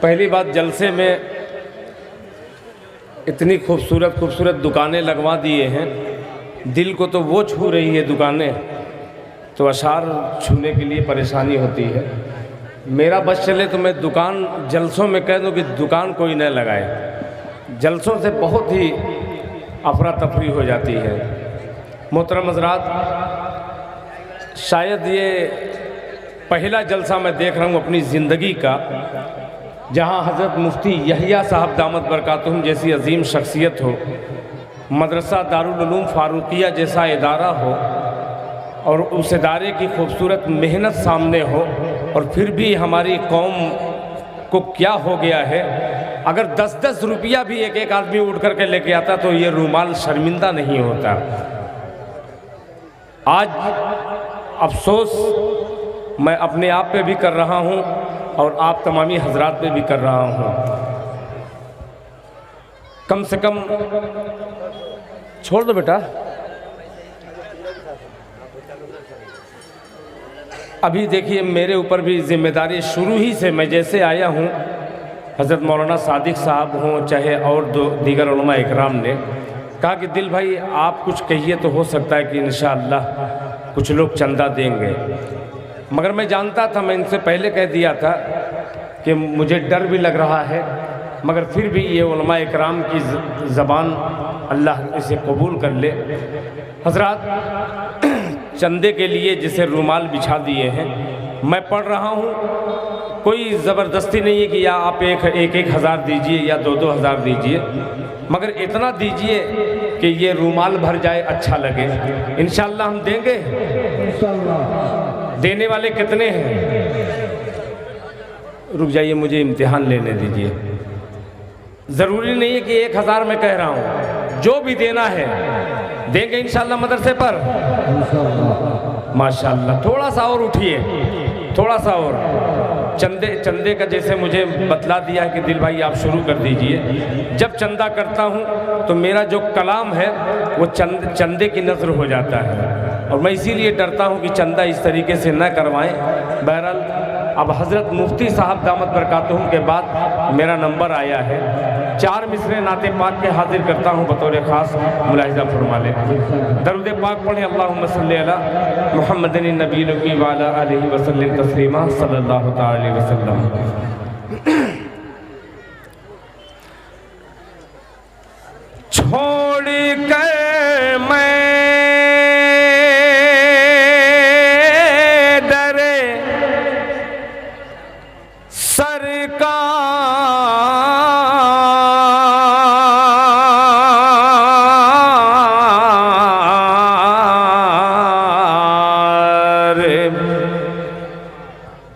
पहली बात, जलसे में इतनी खूबसूरत खूबसूरत दुकानें लगवा दिए हैं, दिल को तो वो छू रही है दुकानें, तो अशार छूने के लिए परेशानी होती है। मेरा बस चले तो मैं दुकान जलसों में कह दूं कि दुकान कोई न लगाए। जलसों से बहुत ही अफरा तफरी हो जाती है। मोहतरम हज़रात, शायद ये पहला जलसा मैं देख रहा हूँ अपनी ज़िंदगी का जहाँ हज़रत मुफ्ती यहिया साहब दामत बरकातुहुम जैसी अजीम शख्सियत हो, मदरसा दारुल उलूम फारूकिया जैसा इदारा हो और उस इदारे की खूबसूरत मेहनत सामने हो, और फिर भी हमारी कौम को क्या हो गया है, अगर 10-10 रुपया भी एक एक आदमी उठ करके लेके आता तो ये रूमाल शर्मिंदा नहीं होता। आज अफसोस मैं अपने आप पे भी कर रहा हूँ और आप तमामी हजरात पे भी कर रहा हूँ। कम से कम छोड़ दो बेटा, अभी देखिए मेरे ऊपर भी जिम्मेदारी शुरू ही से, मैं जैसे आया हूँ, हज़रत मौलाना सादिक साहब हों चाहे और दीगर उलमा इकराम ने कहा कि दिल भाई आप कुछ कहिए तो हो सकता है कि इंशाअल्लाह कुछ लोग चंदा देंगे। मगर मैं जानता था, मैं इनसे पहले कह दिया था कि मुझे डर भी लग रहा है, मगर फिर भी ये उलमा इकराम की ज़बान अल्लाह इसे कबूल कर ले। हज़रात, चंदे के लिए जिसे रूमाल बिछा दिए हैं, मैं पढ़ रहा हूँ, कोई ज़बरदस्ती नहीं है कि या आप एक हज़ार दीजिए या 2-2 हज़ार दीजिए, मगर इतना दीजिए कि ये रूमाल भर जाए, अच्छा लगे। इंशाअल्लाह हम देंगे। देने वाले कितने हैं? रुक जाइए, मुझे इम्तिहान लेने दीजिए। ज़रूरी नहीं है कि 1000 में कह रहा हूँ, जो भी देना है देंगे इंशाअल्लाह मदरसे पर। माशाअल्लाह, थोड़ा सा और उठिए, थोड़ा सा और। चंदे का जैसे मुझे बतला दिया है कि दिल भाई आप शुरू कर दीजिए। जब चंदा करता हूँ तो मेरा जो कलाम है वो चंदे की नज़र हो जाता है, और मैं इसीलिए डरता हूँ कि चंदा इस तरीके से न करवाएं। बहरहाल, अब हज़रत मुफ्ती साहब दामत बरकातुहुम के बाद मेरा नंबर आया है। 4 मिसरे नाते पाक के हाजिर करता हूँ बतौर ख़ास, मुलाहिज़ा फरमा लें। दरूद पाक पढ़ें, अल्लाहुम्मा सल्ली अला मुहम्मदिन नबील व अला आलिहि वसल्लम तस्लीमा सल्लल्लाहु तआला अलैहि वसल्लम। छोड़ कर मैं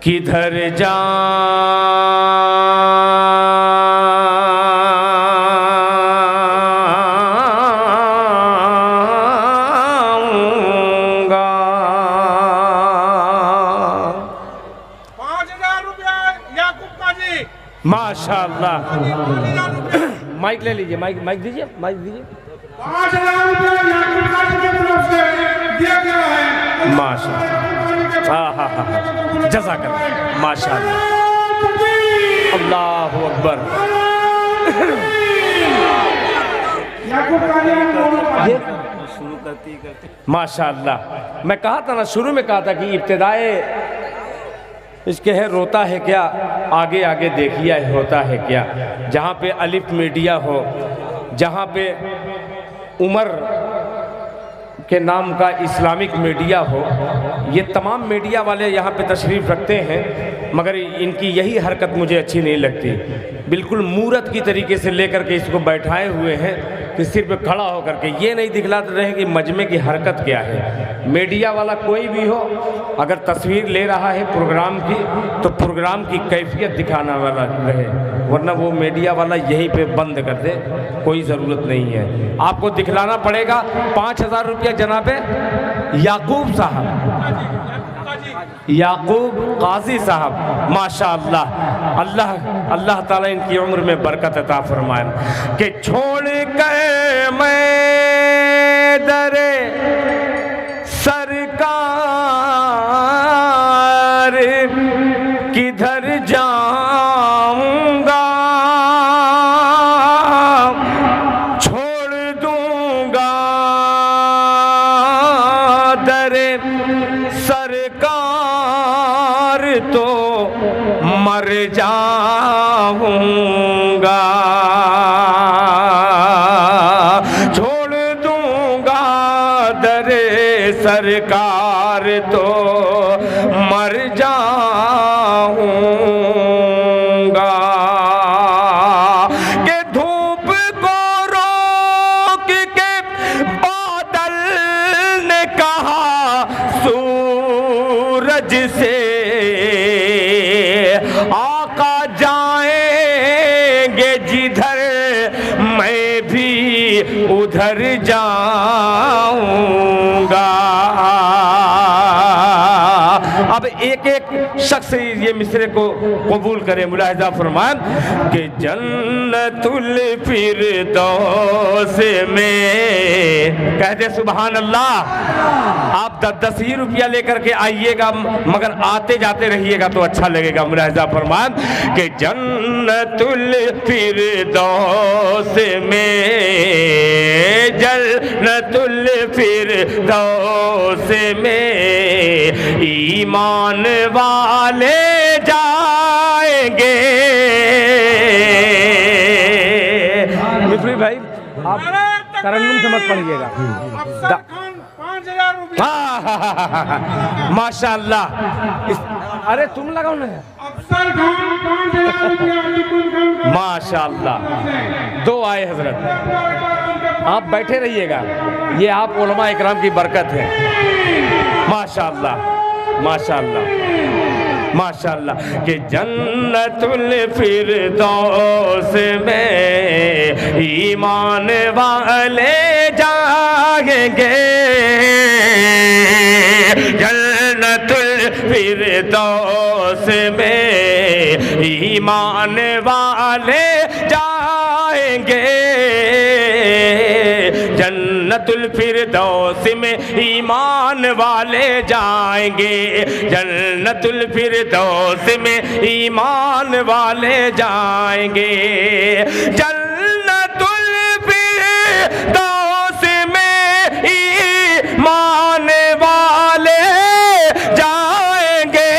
किधर जाऊंगा, माशाअल्लाह। माइक ले लीजिए, माइक दीजिए, माइक दीजिए। 5000 रुपया याकूब काजी की तरफ से दिया गया है। माशाअल्लाह, हाँ, जज़ाकल्लाह, माशाअल्लाह, अल्लाहु अकबर। माशाअल्लाह, मैं कहा था ना, शुरू में कहा था कि इब्तिदाए इसके है रोता है क्या, आगे आगे देखिए होता है क्या। जहाँ पे अलिफ मीडिया हो, जहाँ पे उमर के नाम का इस्लामिक मीडिया हो, ये तमाम मीडिया वाले यहाँ पे तशरीफ़ रखते हैं, मगर इनकी यही हरकत मुझे अच्छी नहीं लगती। बिल्कुल मूरत की तरीके से लेकर के इसको बैठाए हुए हैं कि सिर पे खड़ा होकर के ये नहीं दिखलाते रहे कि मजमे की हरकत क्या है। मीडिया वाला कोई भी हो, अगर तस्वीर ले रहा है प्रोग्राम की तो प्रोग्राम की कैफियत दिखाना वाला रहे, वरना वो मीडिया वाला यहीं पे बंद कर दे, कोई ज़रूरत नहीं है। आपको दिखलाना पड़ेगा 5000 रुपया जनाबे याकूब साहब, याकूब काजी साहब, माशाअल्लाह। अल्लाह ताला इनकी उम्र में बरकत अता फरमाए। कि छोड़ कर मैं दरे सरकार किधर जाऊंगा, मर जाऊंगा, छोड़ दूंगा दरे सरकार तो मर जाऊंगा। कि धूप को रोक के बादल ने कहा सूरज से, आका जाएंगे जिधर मैं भी उधर जाऊंगा। अब एक एक शख्स ये मिसरे को कबूल करे, मुलाहिजा फरमान कि जन्नतुल फिरदौस में, कह दे सुभान अल्लाह। आप 10 ही रुपया लेकर के आइएगा, मगर आते जाते रहिएगा तो अच्छा लगेगा। मुलाहिजा फरमान कि जन्नतुल फिरदौस में, जन्नतुल फिरदौस में ईमान वाले जाएंगे। मिफ्री भाई आप तरन्नुम से मत पढ़िएगा। अफसर खान 5000 रुपया। माशाअल्लाह। अरे तुम लगाओ ना। अफसर खान 5000 रुपया। अलीकुल खान का माशाअल्लाह। 2 आए हजरत, आप बैठे रहिएगा, ये आप उलमा इकराम की बरकत है। माशाअल्लाह माशाअल्लाह माशाअल्लाह। कि जन्नतुल फिरदौस में ईमान वाले जाएंगे, जन्नतुल फिरदौस में ईमान वाले जाएंगे। जन्नतुल फिरदौस में ईमान वाले जाएंगे, जन्नतुल फिरदौस में ईमान वाले जाएंगे। जन्नतुल फिरदौस में ईमान वाले जाएंगे,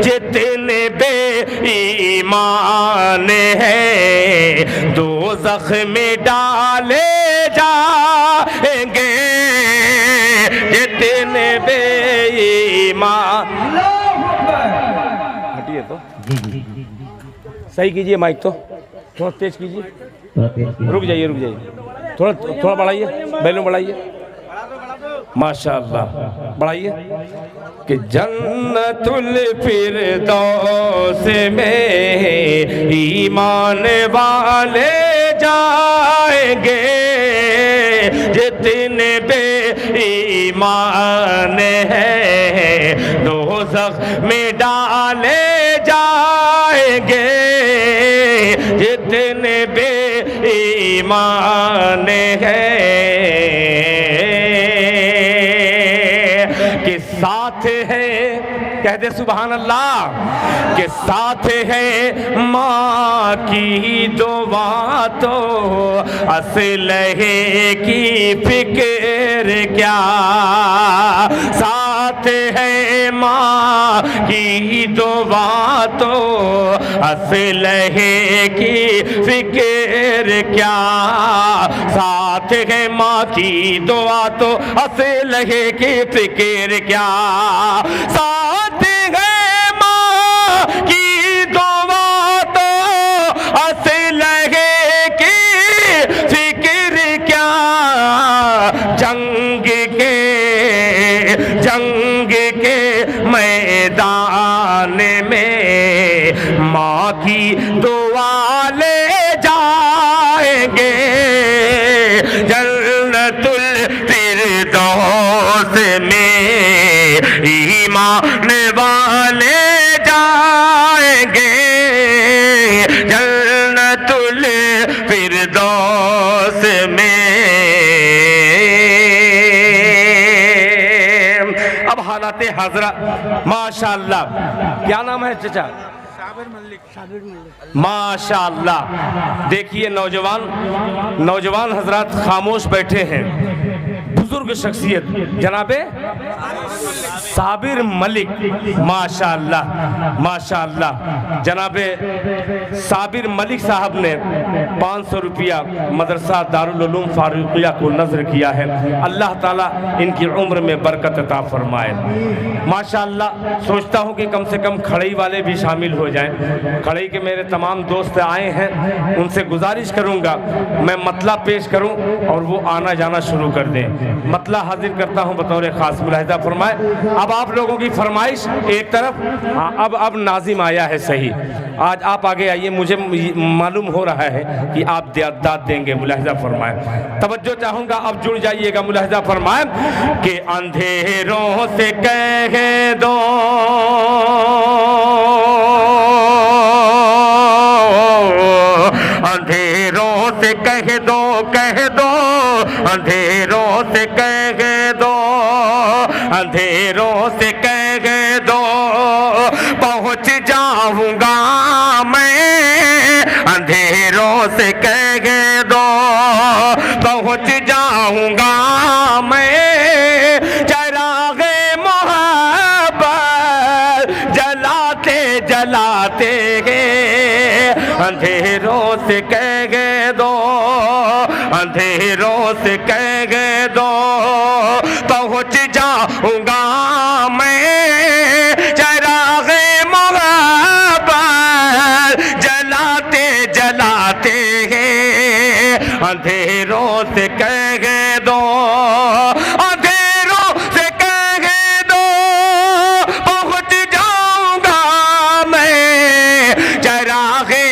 जितने बेईमान हैं दोज़ख में डाले जाएंगे, जितने बेईमान। हटिए तो सही कीजिए, माइक तो थोड़ा तेज कीजिए। रुक जाइए थोड़ा थोड़ा बढ़ाइए, बैलून बढ़ाइए। माशाअल्लाह बढ़ाइए। कि जन्नतुल फिरदौस में ईमान वाले जाएंगे, जितने बेईमान हैं दोज़ख में डाले जाएंगे, जितने बेईमान हैं। कि साथ है, कह दे सुभान अल्लाह, के साथ है माँ की दुआ तो असलहे की फिक्र क्या, साथ है माँ की दुआ तो असलहे की फिक्र क्या, साथ है माँ की दुआ तो असलहे की फिक्र क्या, साथ है माँ की दुआ तो असलहे की फिक्र क्या, जंग के मैदान में माँ की दुआ ले जाएंगे, जन्नतुल फिरदौस में ईमान वाले जाएंगे, जन्नतुल फिरदौस में। अब हालाते हाजरा माशाअल्लाह। क्या नाम है चचा? माशाअल्लाह। देखिए नौजवान हजरात खामोश बैठे हैं। बुजुर्ग शख्सियत जनाबे साबिर मलिक, माशाअल्लाह माशाअल्लाह। जनाबे साबिर मलिक साहब ने 500 रुपया मदरसा दारुल उलूम फारूकिया को नज़र किया है। अल्लाह ताला इनकी उम्र में बरकत अता फरमाए। माशाअल्लाह सोचता हूँ कि कम से कम खड़ई वाले भी शामिल हो जाएं। खड़ई के मेरे तमाम दोस्त आए हैं, उनसे गुजारिश करूँगा मैं मतला पेश करूँ और वो आना जाना शुरू कर दें। मतला हाजिर करता हूँ बतौर ख़ास, मुलाहिज़ा फरमाए। अब आप लोगों की फरमाइश एक तरफ, हाँ अब नाजिम आया है सही, आज आप आगे आइए, मुझे मालूम हो रहा है कि आप दाद देंगे, मुलाहिज़ा फरमाए। तवज्जो चाहूँगा, अब जुड़ जाइएगा, मुलाहिज़ा फरमाए कि अंधेरों से कह दो अंधेरों से कह दो अंधेरों से कह दो अंधेरों से कह दो पहुँच जाऊंगा मैं। अंधेरों से कह दो पहुँच जाऊंगा मैं। चिरागे मोहब्बत जलाते जलाते अंधेरों से कह दो अंधेरों से कह दो पहुँच जाऊंगा मैं। चिरागे मोहब्बत जलाते जलाते अंधेरों से कह दो अंधेरों से कह दो पहुँच जाऊंगा मैं। चिरागे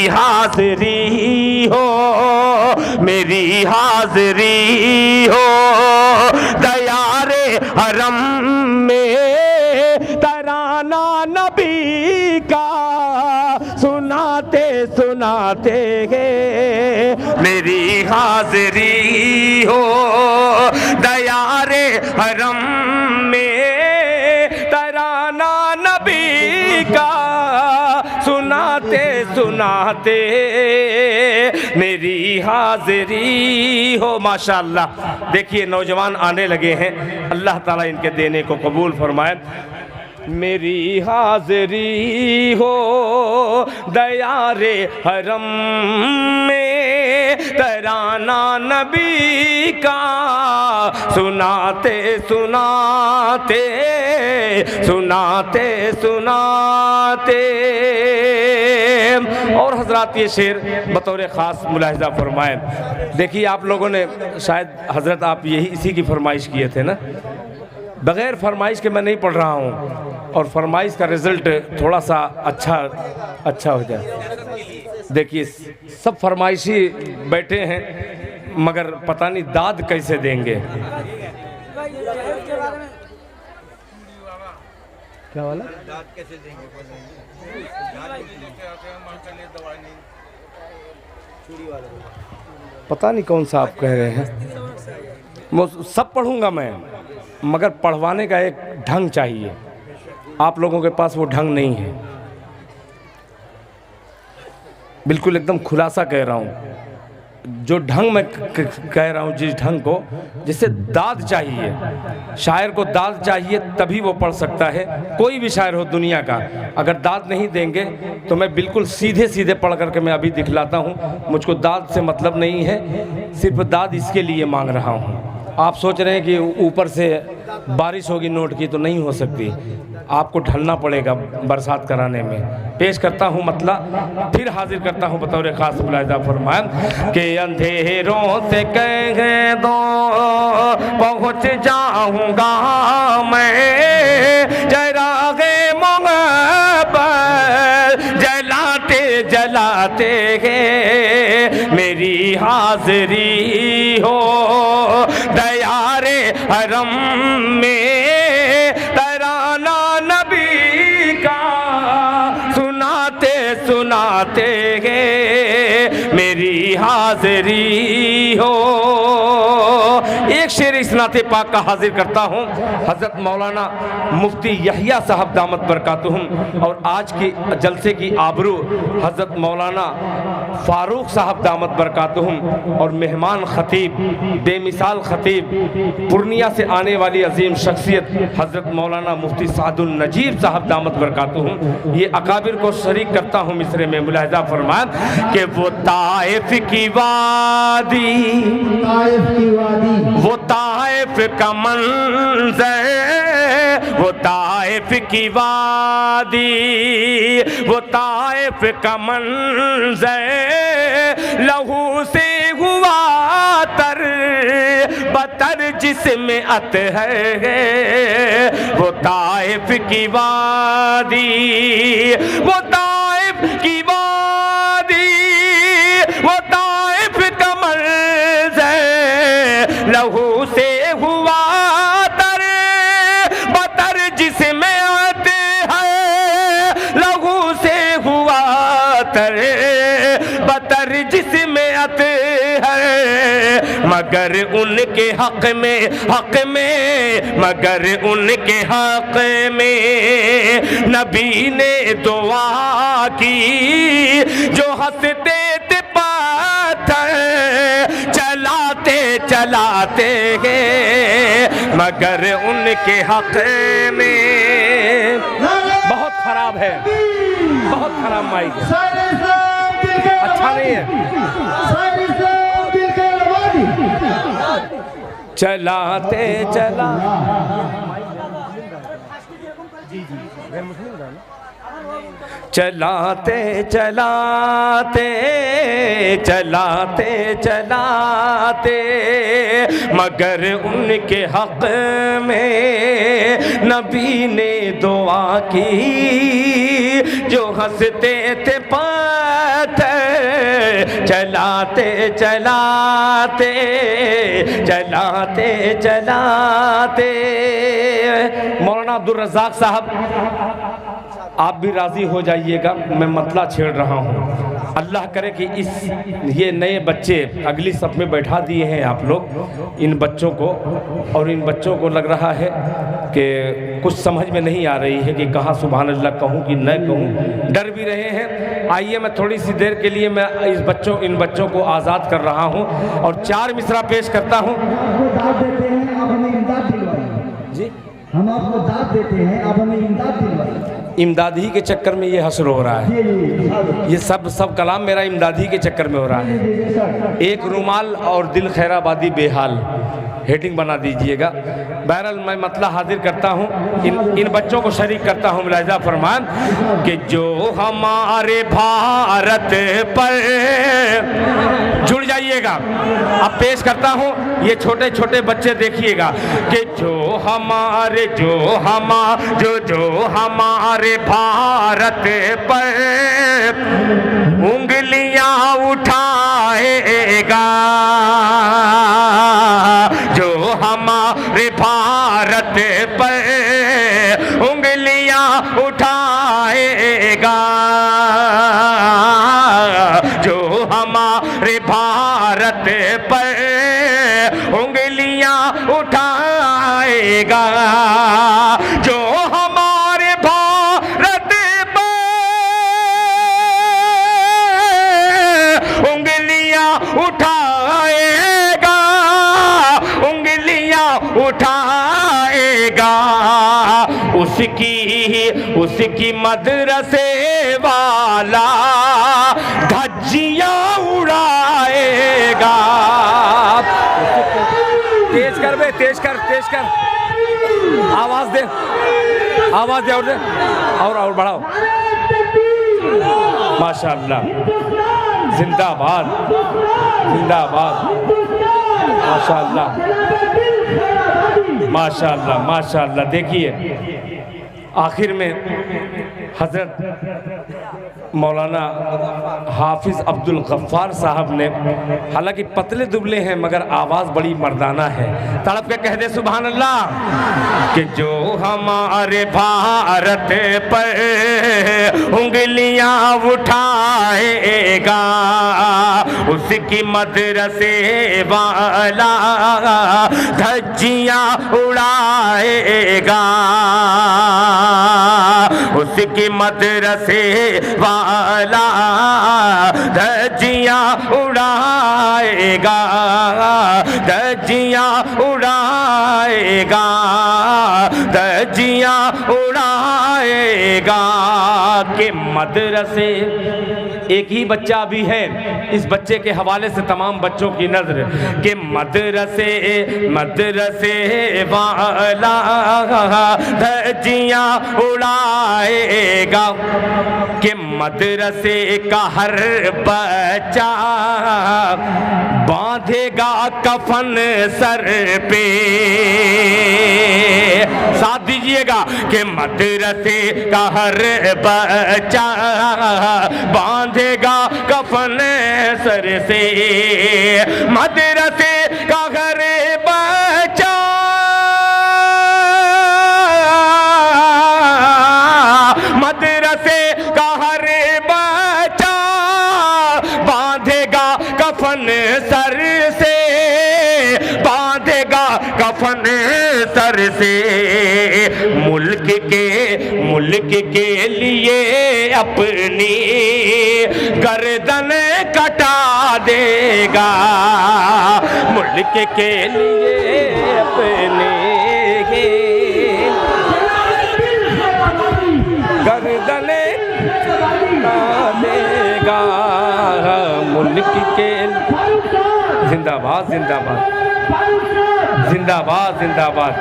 हाज़िरी हो मेरी हाज़िरी हो दयारे हरम में तराना नबी का सुनाते सुनाते मेरी हाज़िरी हो दयारे हरम में तराना नबी का सुनाते सुनाते मेरी हाज़िरी हो। माशाअल्लाह, देखिए नौजवान आने लगे हैं, अल्लाह ताला इनके देने को कबूल फरमाए। मेरी हाज़िरी हो दयारे हरम में तराना नबी का सुनाते सुनाते सुनाते सुनाते। और हजरात ये शेर बतौर ख़ास मुलाहिज़ा फरमाएं। देखिए आप लोगों ने शायद हजरत आप यही इसी की फरमाइश किए थे ना, बग़ैर फरमाइश के मैं नहीं पढ़ रहा हूँ और फरमाइश का रिज़ल्ट थोड़ा सा अच्छा हो जाए। देखिए सब फरमाइशी बैठे हैं मगर पता नहीं दाद कैसे देंगे। क्या वाला दाद कैसे देंगे? पता नहीं कौन सा आप कह रहे हैं। सब पढ़ूंगा मैं मगर पढ़वाने का एक ढंग चाहिए, आप लोगों के पास वो ढंग नहीं है। बिल्कुल एकदम खुलासा कह रहा हूँ, जो ढंग मैं कह रहा हूँ, जिस ढंग को, जिससे दाद चाहिए, शायर को दाद चाहिए तभी वो पढ़ सकता है। कोई भी शायर हो दुनिया का, अगर दाद नहीं देंगे तो मैं बिल्कुल सीधे सीधे पढ़ करके मैं अभी दिखलाता हूँ। मुझको दाद से मतलब नहीं है, सिर्फ दाद इसके लिए मांग रहा हूँ। आप सोच रहे हैं कि ऊपर से बारिश होगी नोट की, तो नहीं हो सकती, आपको ढलना पड़ेगा बरसात कराने में। पेश करता हूँ मतलब, फिर हाजिर करता हूँ बतौर ख़ास मुलाहिज़ा फरमाएं कि अंधेरों से कह दो पहुँच जाऊँगा मैं। चिरागे मोहब्बत जलाते जलाते मेरी हाज़िरी हो दयारे हरम में तराना नबी का सुनाते सुनाते मेरी हाज़िरी हो। एक शेर इस नाते पाक का हाजिर करता हूँ हज़रत मौलाना मुफ्ती यहिया साहब दामत बरकातुहुम और आज की जलसे की आबरू हज़रत मौलाना फ़ारूक साहब दामत बरकातुहुम और मेहमान ख़तीब बेमिसाल ख़तीब पूर्णिया से आने वाली अजीम शख्सियत हज़रत मौलाना मुफ्ती सादुल नजीब साहब दामत बरकातुहुम। ये अकाबिर को शरीक करता हूँ मिसरे में। मुलाहिज़ा फरमाएं कि वो ताइफ की वादी, वो ताइफ का मंज़र, वो ताइफ की वादी, वो ताइफ का मंज़र लहू से हुआ तर बतर जिसमें अतहर है। वो ताइफ की वादी, वो ताइफ की वादी, वो ताइफ का मंज़र लहू से हुआ तर बतर जिसमें अतहर, लहू से हुआ तर बतर जिसमें अतहर। मगर उनके हक में, हक में, मगर उनके हक में नबी ने दुआ की जो हंसते थे पत्थर चलाते चलाते गए। मगर उनके हक में बहुत खराब है, बहुत खराब माइक है, अच्छा नहीं है। चलाते चला चलाते चलाते चलाते चलाते मगर उनके हक में नबी ने दुआ की जो हंसते थे पत्थर चलाते चलाते चलाते चलाते। मौलाना अब्दुल रज़ाक साहब आप भी राज़ी हो जाइएगा, मैं मतला छेड़ रहा हूँ। अल्लाह करे कि ये नए बच्चे अगली सफ में बैठा दिए हैं आप लोग इन बच्चों को, और इन बच्चों को लग रहा है कि कुछ समझ में नहीं आ रही है कि कहाँ सुभान अल्लाह कहूँ कि न कहूँ, डर भी रहे हैं। आइए मैं थोड़ी सी देर के लिए मैं इन बच्चों को आज़ाद कर रहा हूँ और 4 मिसरा पेश करता हूँ। जी हम आपको दाद देते हैं, आप हमें इमदाद दिलवाइए। इमदादी के चक्कर में ये हसर हो रहा है, ये सब कलाम मेरा इमदादी के चक्कर में हो रहा है। एक रुमाल और दिल खैराबादी बेहाल हेडिंग बना दीजिएगा। बहरहाल मैं मतला हाजिर करता हूँ, इन बच्चों को शरीक करता हूँ। मुलाहिज़ा फरमान कि जो हमारे भारत पर, जुड़ जाइएगा, अब पेश करता हूँ। ये छोटे छोटे बच्चे देखिएगा कि जो हमारे भारत पर उंगलियां उठाएगा, जो हमारे भारत पर उंगलियां उठाएगा, जो हमारे भारत पर उंगलियां उठाएगा, जो हमारे भारत पर उंगलियां उठाएगा, उंगलियां उठाएगा, उसकी मदरसे वाला धज्जियां उड़ाएगा। तेज कर बे, तेज कर आवाज दे और बढ़ाओ। माशाअल्लाह, जिंदाबाद जिंदाबाद, माशाअल्लाह। देखिए आखिर में हज़रत मौलाना हाफिज़ अब्दुल गफ्फार साहब ने, हालांकि पतले दुबले हैं मगर आवाज़ बड़ी मर्दाना है, तड़प के कह दे सुभान अल्लाह कि जो हमारे भारत पर उंगलियां उठाएगा, उसकी मदरसे वाला धज्जियां उड़ाएगा, उसकी मदरसे वाला धज्जियां उड़ाएगा, धज्जियां उड़ाएगा, धज्जियां उड़ाएगा। के मदरसे एक ही बच्चा भी है, इस बच्चे के हवाले से तमाम बच्चों की नजर के मदरसे मदरसे वाला धज्जियां उड़ाएगा, के मदरसे का हर बच्चा बांधेगा कफन सर पे। साथ दीजिएगा कि मदरसे का हर बच्चा बांधेगा कफन सर से, मदरसे का हर बच्चा मदरसे का हर बच्चा बांधेगा कफन सर से, बांधेगा कफन सर से। मुल्क के लिए अपनी गर्दन कटा देगा, मुल्क के लिए अपनी गर्दन कटा देगा, मुल्क के। जिंदाबाद जिंदाबाद जिंदाबाद जिंदाबाद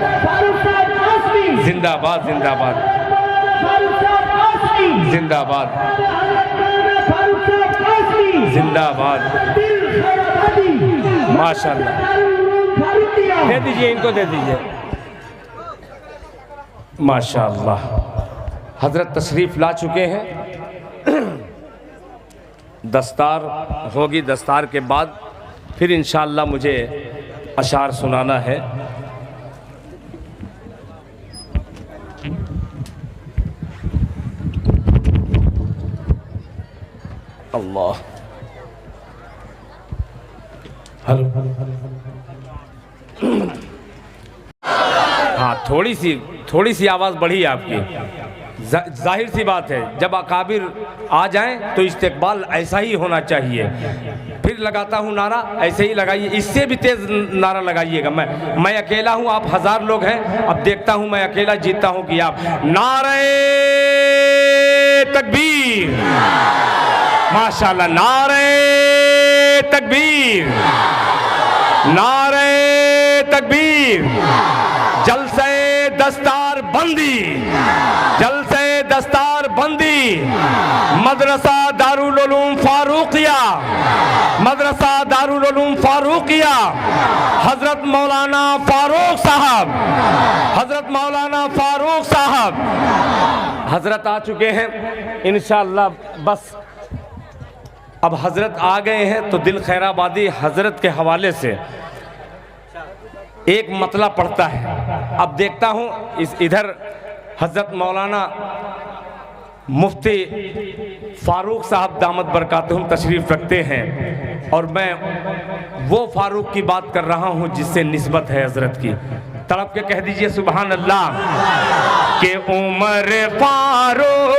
जिंदाबाद जिंदाबाद जिंदाबाद जिंदाबाद। माशाल्लाह, दे दीजिए इनको, दे दीजिए। माशाल्लाह, हजरत तशरीफ ला चुके हैं। दस्तार होगी, दस्तार के बाद फिर इंशाअल्लाह मुझे अशार सुनाना है। अल्लाह, हेलो, हाँ, थोड़ी सी आवाज़ बढ़ी है आपकी। जाहिर सी बात है, जब अकाबिर आ जाएं तो इस्तेकबाल ऐसा ही होना चाहिए। फिर लगाता हूँ नारा, ऐसे ही लगाइए, इससे भी तेज नारा लगाइएगा। मैं अकेला हूँ, आप 1000 लोग हैं। अब देखता हूँ मैं अकेला जीतता हूँ कि आप। नारे तकबीर, माशाल्लाह, नारे तकबीर, नारे तकबीर। जलसे दस्तार बंदी, जलसे दस्तार बंदी, मदरसा दारुल उलूम फारूकिया, मदरसा दारुल उलूम फारूकिया, हजरत मौलाना फारूक साहब, हजरत मौलाना फारूक साहब। हजरत आ चुके हैं इंशाअल्लाह। बस अब हजरत आ गए हैं तो दिल खैराबादी हजरत के हवाले से एक मतला पड़ता है। अब देखता हूँ इधर हजरत मौलाना मुफ्ती फारूक साहब दामत बरकातहुम तशरीफ़ रखते हैं, और मैं वो फारूक की बात कर रहा हूँ जिससे निस्बत है हजरत की। तड़प के कह दीजिए सुभान अल्लाह के उमर फारूक,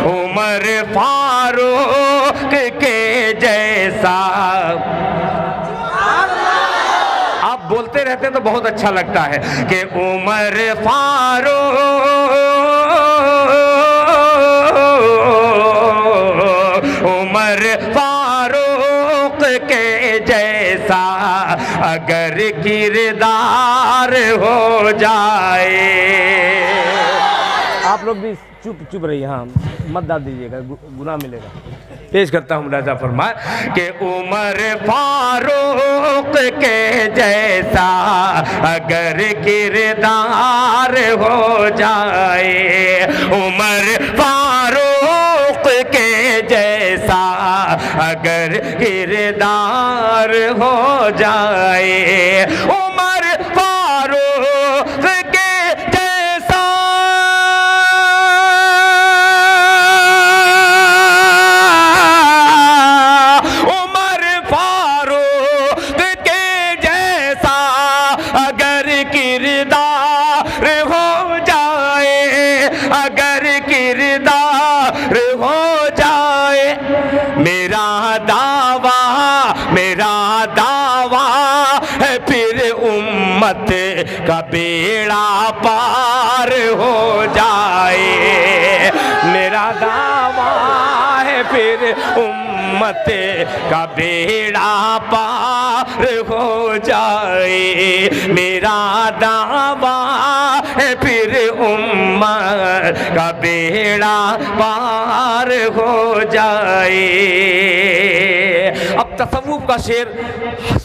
उमर फारूक के जैसा। आप बोलते रहते तो बहुत अच्छा लगता है कि उमर फारूक, उमर फारूक के जैसा अगर किरदार हो जाए। आप लोग भी चुप रहिए, हाँ, मत डाल दीजिएगा, गुनाह मिलेगा। पेश करता हूँ राजा फरमाए कि उमर फारूक के जैसा अगर किरदार हो जाए, उमर फारूक के जैसा अगर किरदार हो जाए, उमर फारूक के उम्मत का बेड़ा पार हो जाए। मेरा दावा है फिर उम्मत का बेड़ा पार हो जाए। मेरा दावा है फिर उम्मत का बेड़ा पार हो जाए। अब तसव्वुफ का शेर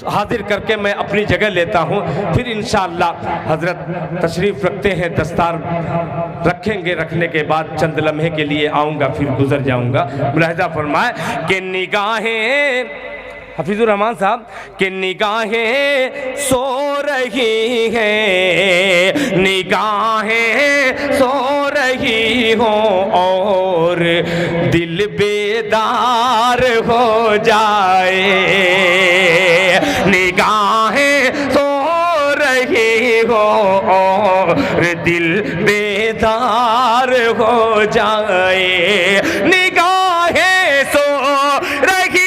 हाजिर करके मैं अपनी जगह लेता हूँ, फिर इंशाअल्लाह हजरत तशरीफ़ रखते हैं, दस्तार रखेंगे, रखने के बाद चंद लम्हे के लिए आऊँगा, फिर गुजर जाऊँगा। मुलाहिज़ा फरमाए कि निगाहें हफीजुर रहमान साहब कि निगाहें सो रही हैं, निगाहें सो रही हो और दिल बेदार हो जाए। निगाहें सो रही हो और दिल बेदार हो जाए। निगाहें सो रही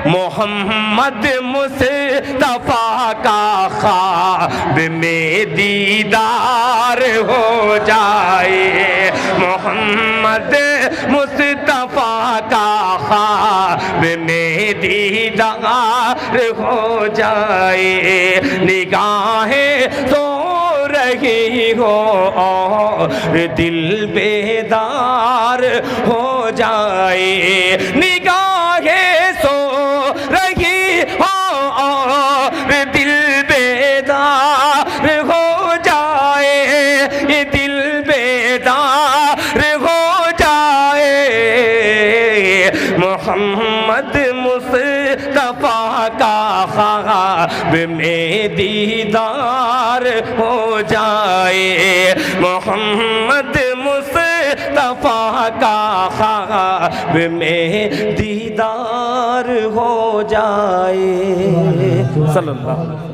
मोहम्मद मुस्तफा का ख्वाब में दीदार हो जाए। मोहम्मद मुस्तफा का ख्वाब में दीदार हो जाए। निगाहें सो रही हो और दिल बेदार हो जाए। निगाहें सो रही हो और दिल बेदार हो जाए। ये दिल बेदार हो जाए। मोहम्मद मुस्तफा का ख्वाब में दीदार हो जाए। मोहम्मद मुस्तफा का ख्वाब में दीदार हो जाए। सल्लल्लाहु